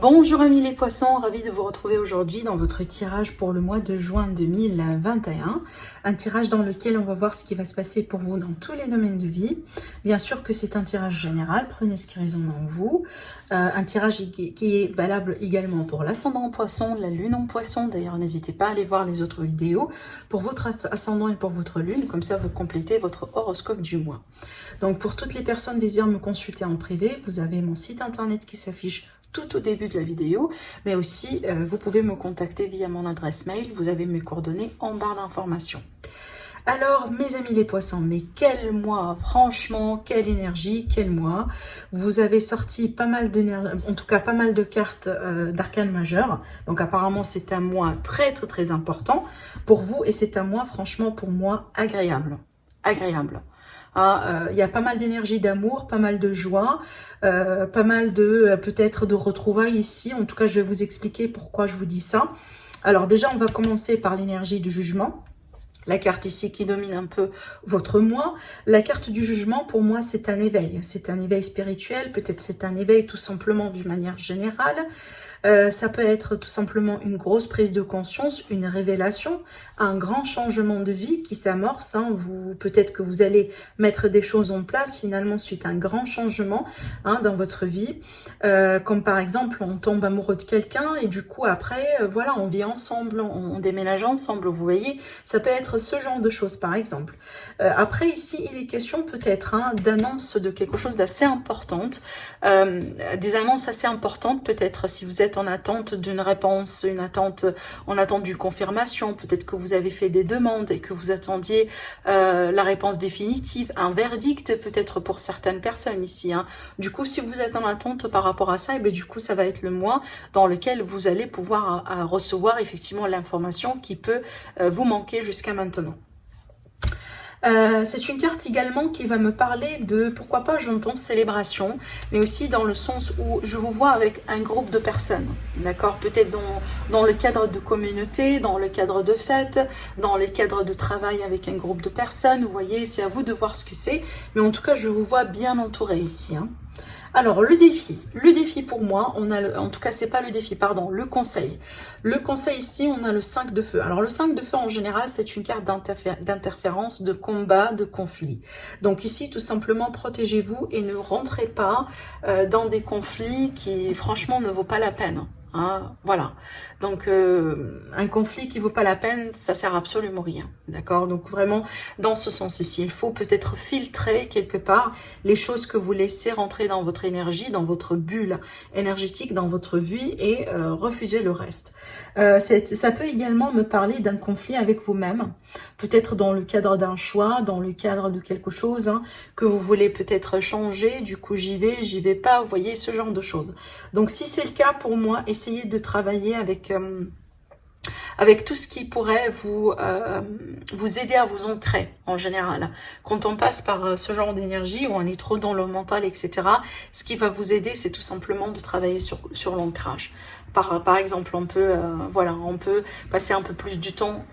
Bonjour amis les poissons, ravi de vous retrouver aujourd'hui dans votre tirage pour le mois de juin 2021. Un tirage dans lequel on va voir ce qui va se passer pour vous dans tous les domaines de vie. Bien sûr que c'est un tirage général, prenez ce qui résonne en vous. Un tirage qui est valable également pour l'ascendant en poisson, la lune en poisson. D'ailleurs, n'hésitez pas à aller voir les autres vidéos pour votre ascendant et pour votre lune. Comme ça, vous complétez votre horoscope du mois. Donc, pour toutes les personnes désirant me consulter en privé, vous avez mon site internet qui s'affiche tout au début de la vidéo, mais aussi vous pouvez me contacter via mon adresse mail, vous avez mes coordonnées en barre d'informations. Alors mes amis les poissons, mais quel mois, franchement, quelle énergie, quel mois. Vous avez sorti pas mal d'énergie, en tout cas pas mal de cartes d'arcanes majeures, donc apparemment c'est un mois très important pour vous et c'est un mois franchement pour moi agréable. Il y a pas mal d'énergie d'amour, pas mal de joie, pas mal de peut-être de retrouvailles ici. En tout cas, je vais vous expliquer pourquoi je vous dis ça. Alors déjà, on va commencer par l'énergie du jugement. La carte ici qui domine un peu votre mois. La carte du jugement, pour moi, c'est un éveil. C'est un éveil spirituel, peut-être c'est un éveil tout simplement d'une manière générale. Ça peut être tout simplement une grosse prise de conscience, une révélation, un grand changement de vie qui s'amorce. Peut-être que vous allez mettre des choses en place finalement suite à un grand changement dans votre vie. Comme par exemple, on tombe amoureux de quelqu'un et du coup après, voilà, on vit ensemble, on déménage ensemble, vous voyez. Ça peut être ce genre de choses par exemple. Après ici, il est question peut-être d'annonce de quelque chose d'assez importante. Des annonces assez importantes peut-être si vous êtes en attente d'une réponse, en attente d'une confirmation, peut-être que vous avez fait des demandes et que vous attendiez la réponse définitive, un verdict peut-être pour certaines personnes ici. Du coup, si vous êtes en attente par rapport à ça, et bien, du coup, ça va être le mois dans lequel vous allez pouvoir recevoir effectivement l'information qui peut vous manquer jusqu'à maintenant. C'est une carte également qui va me parler de, pourquoi pas, j'entends célébration, mais aussi dans le sens où je vous vois avec un groupe de personnes, d'accord? Peut-être dans le cadre de communauté, dans le cadre de fêtes, dans le cadre de travail avec un groupe de personnes, vous voyez, c'est à vous de voir ce que c'est, mais en tout cas, je vous vois bien entouré ici, Alors, le défi pour moi, en tout cas, c'est pas le défi, pardon, le conseil. Le conseil ici, on a le 5 de feu. Alors, le 5 de feu, en général, c'est une carte d'interférence, de combat, de conflit. Donc ici, tout simplement, protégez-vous et ne rentrez pas dans des conflits qui, franchement, ne vaut pas la peine. Voilà, donc un conflit qui vaut pas la peine, ça sert absolument rien, d'accord? Donc vraiment dans ce sens ici, il faut peut-être filtrer quelque part les choses que vous laissez rentrer dans votre énergie, dans votre bulle énergétique, dans votre vie et refuser le reste. Ça peut également me parler d'un conflit avec vous-même, peut-être dans le cadre d'un choix, dans le cadre de quelque chose que vous voulez peut-être changer, du coup j'y vais pas, vous voyez, ce genre de choses. Donc si c'est le cas pour moi, essayez de travailler avec tout ce qui pourrait vous aider à vous ancrer en général. Quand on passe par ce genre d'énergie, où on est trop dans le mental, etc., ce qui va vous aider, c'est tout simplement de travailler sur l'ancrage. Par exemple, on peut passer un peu plus du temps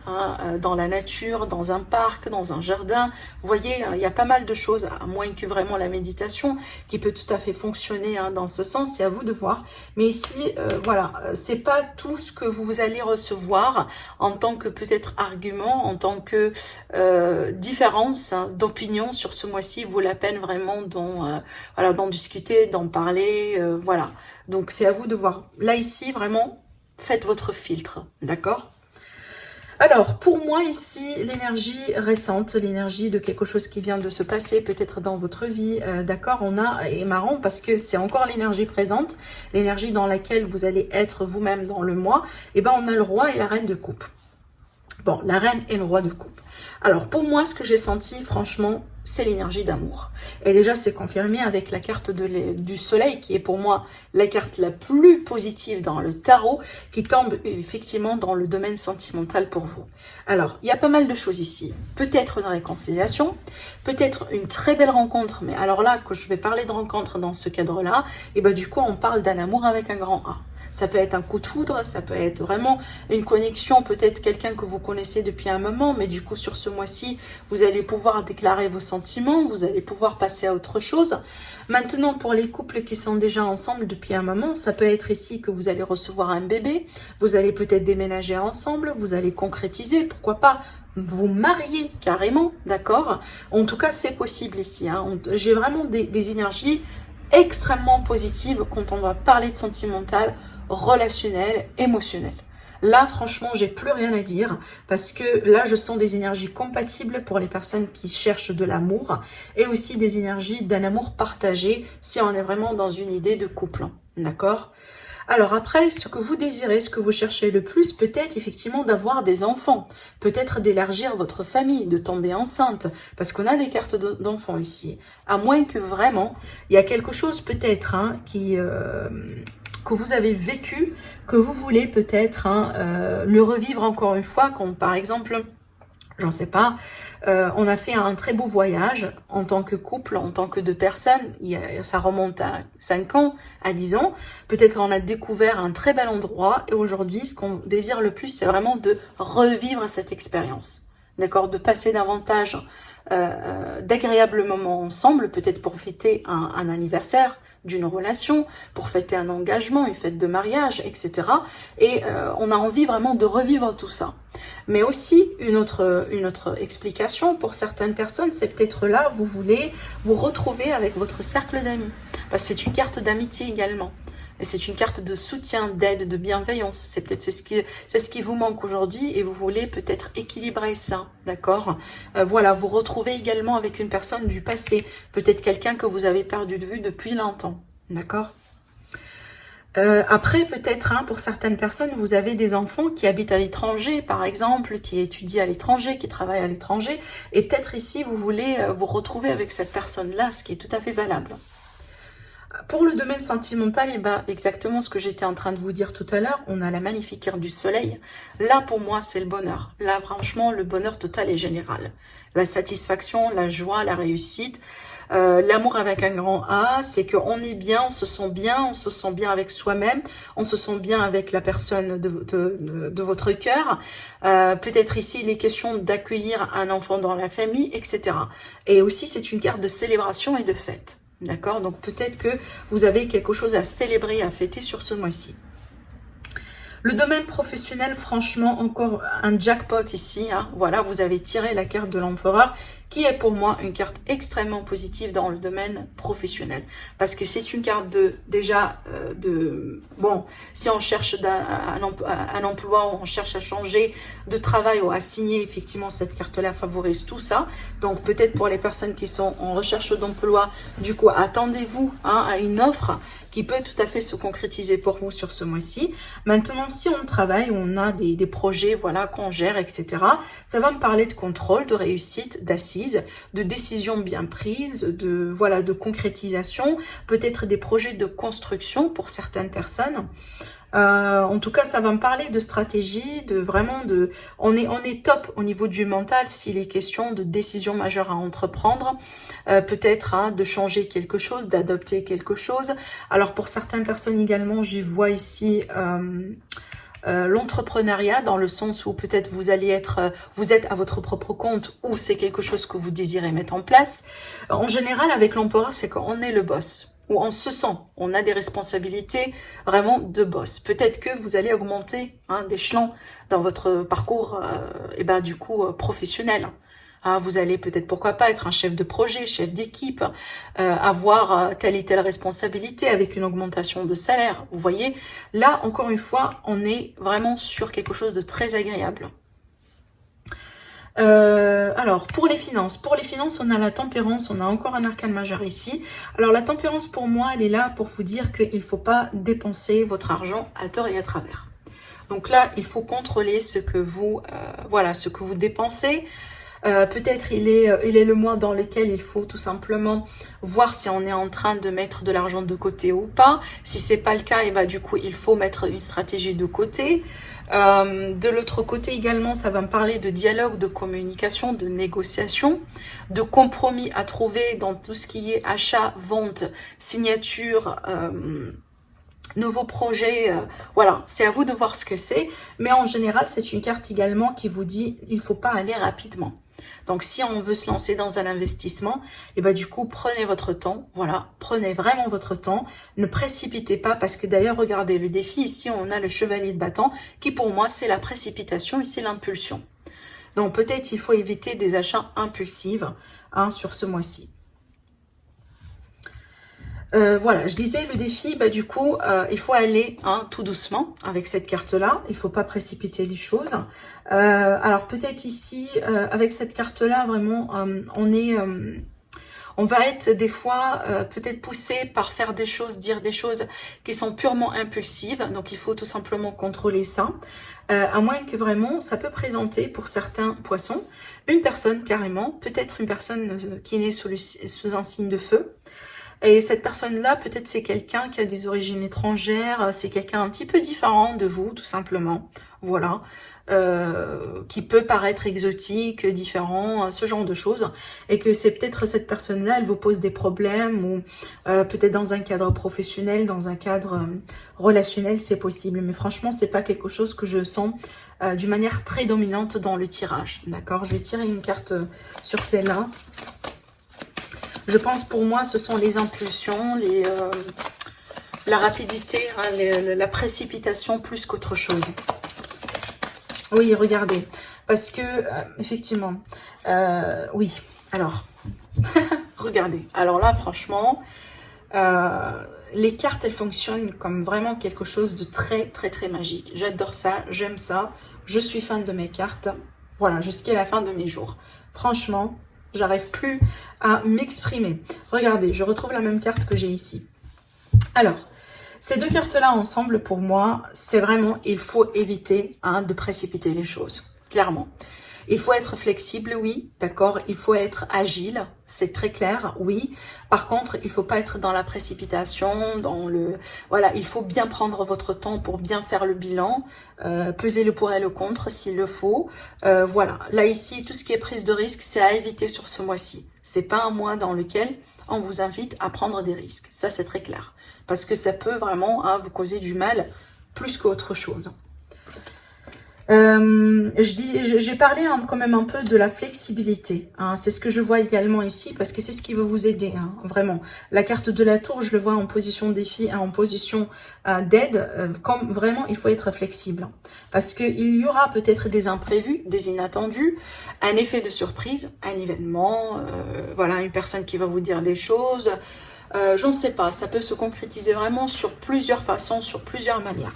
dans la nature, dans un parc, dans un jardin. Vous voyez, il y a pas mal de choses, à moins que vraiment la méditation, qui peut tout à fait fonctionner dans ce sens. C'est à vous de voir. Mais ici, voilà, c'est pas tout ce que vous allez recevoir en tant que peut-être argument, en tant que différence d'opinion sur ce mois-ci vaut la peine vraiment d'en discuter, d'en parler, voilà. Donc, c'est à vous de voir. Là, ici, vraiment, faites votre filtre, d'accord? Alors, pour moi, ici, l'énergie récente, l'énergie de quelque chose qui vient de se passer, peut-être dans votre vie, d'accord? Et marrant parce que c'est encore l'énergie présente, l'énergie dans laquelle vous allez être vous-même dans le mois, et ben on a le roi et la reine de coupe. Bon, la reine et le roi de coupe. Alors, pour moi, ce que j'ai senti, franchement, c'est l'énergie d'amour. Et déjà, c'est confirmé avec la carte du soleil, qui est pour moi la carte la plus positive dans le tarot, qui tombe effectivement dans le domaine sentimental pour vous. Alors, il y a pas mal de choses ici. Peut-être une réconciliation, peut-être une très belle rencontre, mais alors là, que je vais parler de rencontre dans ce cadre-là, et ben du coup, on parle d'un amour avec un grand A. Ça peut être un coup de foudre, ça peut être vraiment une connexion, peut-être quelqu'un que vous connaissez depuis un moment, mais du coup, sur ce mois-ci, vous allez pouvoir déclarer vos sentiments sentiments, vous allez pouvoir passer à autre chose. Maintenant, pour les couples qui sont déjà ensemble depuis un moment, ça peut être ici que vous allez recevoir un bébé, vous allez peut-être déménager ensemble, vous allez concrétiser, pourquoi pas vous marier carrément, d'accord? En tout cas, c'est possible ici. Hein. J'ai vraiment des énergies extrêmement positives quand on va parler de sentimental, relationnel, émotionnel. Là, franchement, j'ai plus rien à dire parce que là, je sens des énergies compatibles pour les personnes qui cherchent de l'amour et aussi des énergies d'un amour partagé si on est vraiment dans une idée de couple. D'accord? Alors après, ce que vous désirez, ce que vous cherchez le plus, peut-être effectivement d'avoir des enfants, peut-être d'élargir votre famille, de tomber enceinte, parce qu'on a des cartes d'enfants ici. À moins que vraiment, il y a quelque chose peut-être que vous avez vécu, que vous voulez peut-être le revivre encore une fois, comme par exemple, j'en sais pas, on a fait un très beau voyage en tant que couple, en tant que deux personnes, ça remonte à 5 ans, à 10 ans, peut-être on a découvert un très bel endroit et aujourd'hui ce qu'on désire le plus c'est vraiment de revivre cette expérience, d'accord, de passer davantage d'agréables moments ensemble, peut-être pour fêter un anniversaire d'une relation, pour fêter un engagement, une fête de mariage, etc. Et on a envie vraiment de revivre tout ça. Mais aussi, une autre explication pour certaines personnes, c'est peut-être là, vous voulez vous retrouver avec votre cercle d'amis. Parce que c'est une carte d'amitié également. Et c'est une carte de soutien, d'aide, de bienveillance. C'est peut-être c'est ce qui vous manque aujourd'hui et vous voulez peut-être équilibrer ça, d'accord? Voilà, vous retrouvez également avec une personne du passé, peut-être quelqu'un que vous avez perdu de vue depuis longtemps, d'accord? Après, peut-être, pour certaines personnes, vous avez des enfants qui habitent à l'étranger, par exemple, qui étudient à l'étranger, qui travaillent à l'étranger, et peut-être ici, vous voulez vous retrouver avec cette personne-là, ce qui est tout à fait valable. Pour le domaine sentimental, eh ben, exactement ce que j'étais en train de vous dire tout à l'heure, on a la magnifique carte du soleil. Là, pour moi, c'est le bonheur. Là, franchement, le bonheur total et général. La satisfaction, la joie, la réussite. L'amour avec un grand A, c'est qu'on est bien, on se sent bien avec soi-même, on se sent bien avec la personne de votre cœur. Peut-être ici, il est question d'accueillir un enfant dans la famille, etc. Et aussi, c'est une carte de célébration et de fête. D'accord? Donc peut-être que vous avez quelque chose à célébrer, à fêter sur ce mois-ci. Le domaine professionnel, franchement, encore un jackpot ici. Hein. Voilà, vous avez tiré la carte de l'empereur, qui est pour moi une carte extrêmement positive dans le domaine professionnel. Parce que c'est une carte bon, si on cherche un emploi, ou on cherche à changer de travail ou à signer, effectivement, cette carte-là favorise tout ça. Donc, peut-être pour les personnes qui sont en recherche d'emploi, du coup, attendez-vous à une offre qui peut tout à fait se concrétiser pour vous sur ce mois-ci. Maintenant, si on travaille, on a des projets, voilà, qu'on gère, etc., ça va me parler de contrôle, de réussite, d'assises, de décisions bien prises, de concrétisation, peut-être des projets de construction pour certaines personnes. En tout cas, ça va me parler de stratégie, on est top au niveau du mental s'il est question de décisions majeures à entreprendre, peut-être de changer quelque chose, d'adopter quelque chose. Alors pour certaines personnes également, j'y vois ici l'entrepreneuriat dans le sens où peut-être vous êtes à votre propre compte ou c'est quelque chose que vous désirez mettre en place. En général, avec l'empereur, c'est qu'on est le boss. Où on se sent, on a des responsabilités vraiment de boss. Peut-être que vous allez augmenter d'échelon dans votre parcours professionnel. Vous allez peut-être, pourquoi pas, être un chef de projet, chef d'équipe, avoir telle et telle responsabilité avec une augmentation de salaire. Vous voyez, là, encore une fois, on est vraiment sur quelque chose de très agréable. Alors, pour les finances, on a la tempérance, on a encore un arcane majeur ici. Alors, la tempérance, pour moi, elle est là pour vous dire qu'il ne faut pas dépenser votre argent à tort et à travers. Donc là, il faut contrôler ce que vous dépensez. Peut-être il est le mois dans lequel il faut tout simplement voir si on est en train de mettre de l'argent de côté ou pas. Si c'est pas le cas, et du coup il faut mettre une stratégie de côté. De l'autre côté également, ça va me parler de dialogue, de communication, de négociation, de compromis à trouver dans tout ce qui est achat, vente, signature, nouveaux projets, voilà, c'est à vous de voir ce que c'est. Mais en général, c'est une carte également qui vous dit il ne faut pas aller rapidement. Donc, si on veut se lancer dans un investissement, et ben du coup, prenez votre temps. Voilà, prenez vraiment votre temps. Ne précipitez pas parce que d'ailleurs, regardez, le défi ici, on a le chevalier de bâton qui pour moi, c'est la précipitation et c'est l'impulsion. Donc, peut-être il faut éviter des achats impulsifs hein, sur ce mois-ci. Voilà, je disais le défi, bah, du coup, il faut aller hein, tout doucement avec cette carte-là. Il faut pas précipiter les choses. Alors peut-être ici, avec cette carte-là, vraiment, on va être des fois peut-être poussé par faire des choses, dire des choses qui sont purement impulsives. Donc il faut tout simplement contrôler ça. À moins que vraiment, ça peut présenter pour certains poissons, une personne carrément, peut-être une personne qui est née sous un signe de feu. Et cette personne-là, peut-être c'est quelqu'un qui a des origines étrangères, c'est quelqu'un un petit peu différent de vous, tout simplement. Voilà. Qui peut paraître exotique, différent, ce genre de choses. Et que c'est peut-être cette personne-là, elle vous pose des problèmes, ou peut-être dans un cadre professionnel, dans un cadre relationnel, c'est possible. Mais franchement, c'est pas quelque chose que je sens d'une manière très dominante dans le tirage. D'accord? Je vais tirer une carte sur celle-là. Je pense pour moi, ce sont les impulsions, la rapidité, hein, la précipitation plus qu'autre chose. Oui, regardez. Parce que, effectivement, oui. Alors, regardez. Alors là, franchement, les cartes, elles fonctionnent comme vraiment quelque chose de très, très, très magique. J'adore ça, j'aime ça. Je suis fan de mes cartes. Voilà, jusqu'à la fin de mes jours. Franchement, j'arrive plus à m'exprimer. Regardez, je retrouve la même carte que j'ai ici. Alors, ces deux cartes-là ensemble, pour moi, c'est vraiment, il faut éviter hein, de précipiter les choses, clairement. Il faut être flexible, oui, d'accord. Il faut être agile, c'est très clair, oui. Par contre, il faut pas être dans la précipitation, dans le... Voilà, il faut bien prendre votre temps pour bien faire le bilan, peser le pour et le contre s'il le faut. Voilà, là ici, tout ce qui est prise de risque, c'est à éviter sur ce mois-ci. C'est pas un mois dans lequel on vous invite à prendre des risques. Ça, c'est très clair. Parce que ça peut vraiment hein, vous causer du mal plus qu'autre chose. J'ai parlé hein, quand même un peu de la flexibilité. Hein. C'est ce que je vois également ici parce que c'est ce qui va vous aider, hein, vraiment. La carte de la tour, je le vois en position défi, hein, en position d'aide. Comme vraiment, il faut être flexible. Parce qu'il y aura peut-être des imprévus, des inattendus, un effet de surprise, un événement, voilà, une personne qui va vous dire des choses. J'en sais pas, ça peut se concrétiser vraiment sur plusieurs façons, sur plusieurs manières.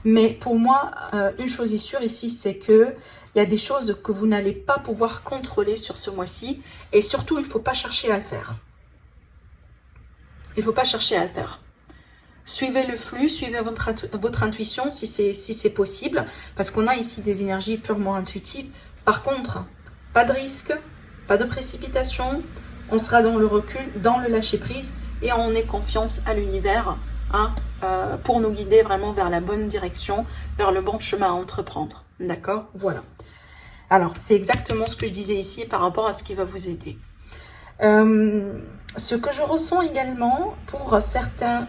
Mais pour moi, une chose est sûre ici, c'est que il y a des choses que vous n'allez pas pouvoir contrôler sur ce mois-ci. Et surtout, il ne faut pas chercher à le faire. Il ne faut pas chercher à le faire. Suivez le flux, suivez votre intuition si c'est possible. Parce qu'on a ici des énergies purement intuitives. Par contre, pas de risque, pas de précipitation. On sera dans le recul, dans le lâcher-prise. Et on ait confiance à l'univers. Hein, pour nous guider vraiment vers la bonne direction, vers le bon chemin à entreprendre. D'accord? Voilà. Alors, c'est exactement ce que je disais ici par rapport à ce qui va vous aider. Ce que je ressens également pour certains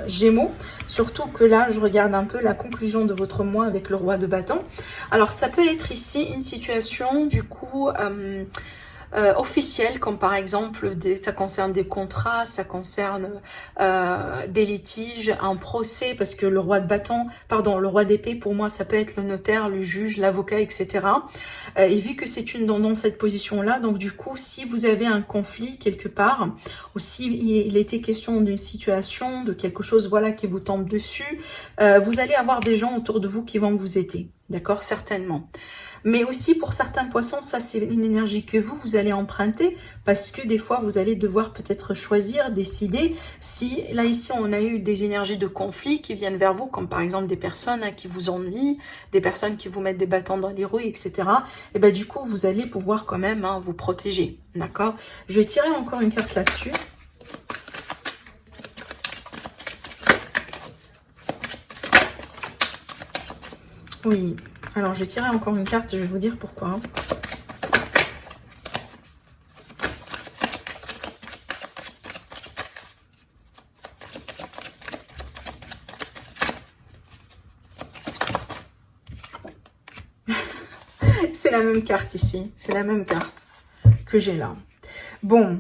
Gémeaux, surtout que là, je regarde un peu la conclusion de votre mois avec le roi de bâton. Alors, ça peut être ici une situation, du coup... officielles, comme par exemple ça concerne des contrats, ça concerne des litiges, un procès, parce que le roi de bâton, pardon, le roi d'épée, pour moi, ça peut être le notaire, le juge, l'avocat, etc. Et vu que c'est une dans cette position-là, donc du coup, si vous avez un conflit quelque part, ou si il était question d'une situation, de quelque chose, voilà, qui vous tombe dessus, vous allez avoir des gens autour de vous qui vont vous aider, d'accord, certainement. Mais aussi pour certains poissons, ça c'est une énergie que vous allez emprunter parce que des fois vous allez devoir peut-être choisir, décider si là ici on a eu des énergies de conflit qui viennent vers vous, comme par exemple des personnes qui vous ennuient, des personnes qui vous mettent des bâtons dans les roues, etc. Et ben du coup vous allez pouvoir quand même hein, vous protéger, d'accord? Je vais tirer encore une carte là-dessus. Oui. Alors, je vais tirer encore une carte, je vais vous dire pourquoi. C'est la même carte ici. C'est la même carte que j'ai là. Bon.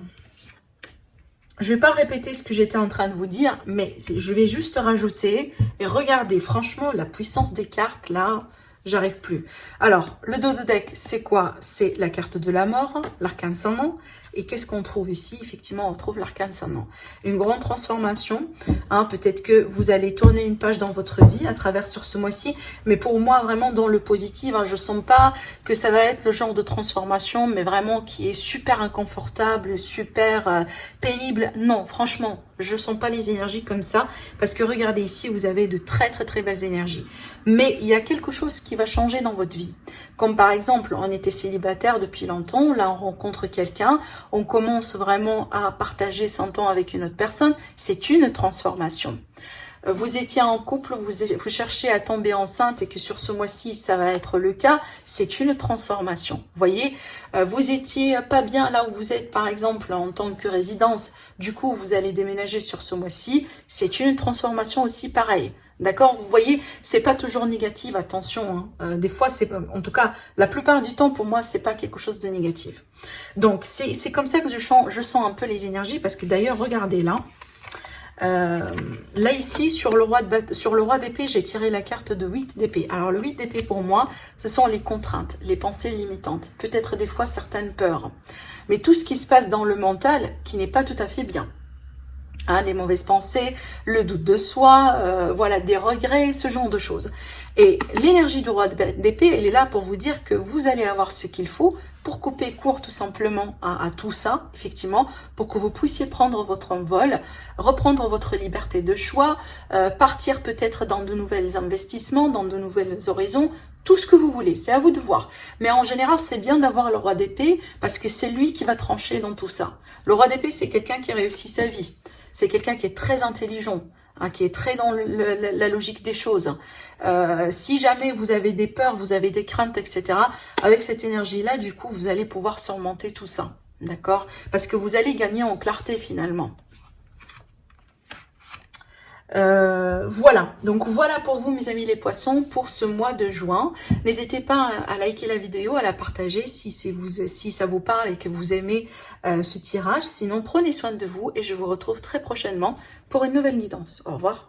Je ne vais pas répéter ce que j'étais en train de vous dire, mais je vais juste rajouter. Et regardez, franchement, la puissance des cartes, là, j'arrive plus. Alors, le dos de deck, c'est quoi? C'est la carte de la mort, l'arcane sans nom. Et qu'est-ce qu'on trouve ici? Effectivement, on retrouve l'arcane sans nom. Une grande transformation. Hein, peut-être que vous allez tourner une page dans votre vie à travers sur ce mois-ci. Mais pour moi, vraiment dans le positif, hein, je ne sens pas que ça va être le genre de transformation, mais vraiment qui est super inconfortable, super pénible. Non, franchement, je ne sens pas les énergies comme ça. Parce que regardez ici, vous avez de très très très belles énergies. Mais il y a quelque chose qui va changer dans votre vie. Comme par exemple, on était célibataire depuis longtemps, là on rencontre quelqu'un, on commence vraiment à partager son temps avec une autre personne, c'est une transformation. Vous étiez en couple, vous cherchez à tomber enceinte et que sur ce mois-ci, ça va être le cas, c'est une transformation. Vous voyez, vous étiez pas bien là où vous êtes, par exemple, en tant que résidence, du coup, vous allez déménager sur ce mois-ci, c'est une transformation aussi pareille. D'accord? Vous voyez, c'est pas toujours négatif, attention. Hein. Des fois, c'est, en tout cas, la plupart du temps, pour moi, c'est pas quelque chose de négatif. Donc, c'est comme ça que je sens un peu les énergies, parce que d'ailleurs, regardez là. Là ici sur le roi d'épée, j'ai tiré la carte de 8 d'épée. Alors le 8 d'épée pour moi, ce sont les contraintes, les pensées limitantes, peut-être des fois certaines peurs, mais tout ce qui se passe dans le mental qui n'est pas tout à fait bien. Hein, les mauvaises pensées, le doute de soi, voilà, des regrets, ce genre de choses. Et l'énergie du roi d'épée, elle est là pour vous dire que vous allez avoir ce qu'il faut pour couper court tout simplement à tout ça, effectivement, pour que vous puissiez prendre votre envol, reprendre votre liberté de choix, partir peut-être dans de nouveaux investissements, dans de nouvelles horizons, tout ce que vous voulez, c'est à vous de voir. Mais en général, c'est bien d'avoir le roi d'épée parce que c'est lui qui va trancher dans tout ça. Le roi d'épée, c'est quelqu'un qui réussit sa vie. C'est quelqu'un qui est très intelligent, hein, qui est très dans la logique des choses. Si jamais vous avez des peurs, vous avez des craintes, etc., avec cette énergie-là, du coup, vous allez pouvoir surmonter tout ça. D'accord? Parce que vous allez gagner en clarté finalement. Voilà, donc voilà pour vous mes amis les poissons pour ce mois de juin. N'hésitez pas à liker la vidéo, à la partager si ça vous parle et que vous aimez ce tirage. Sinon prenez soin de vous et je vous retrouve très prochainement pour une nouvelle guidance. Au revoir.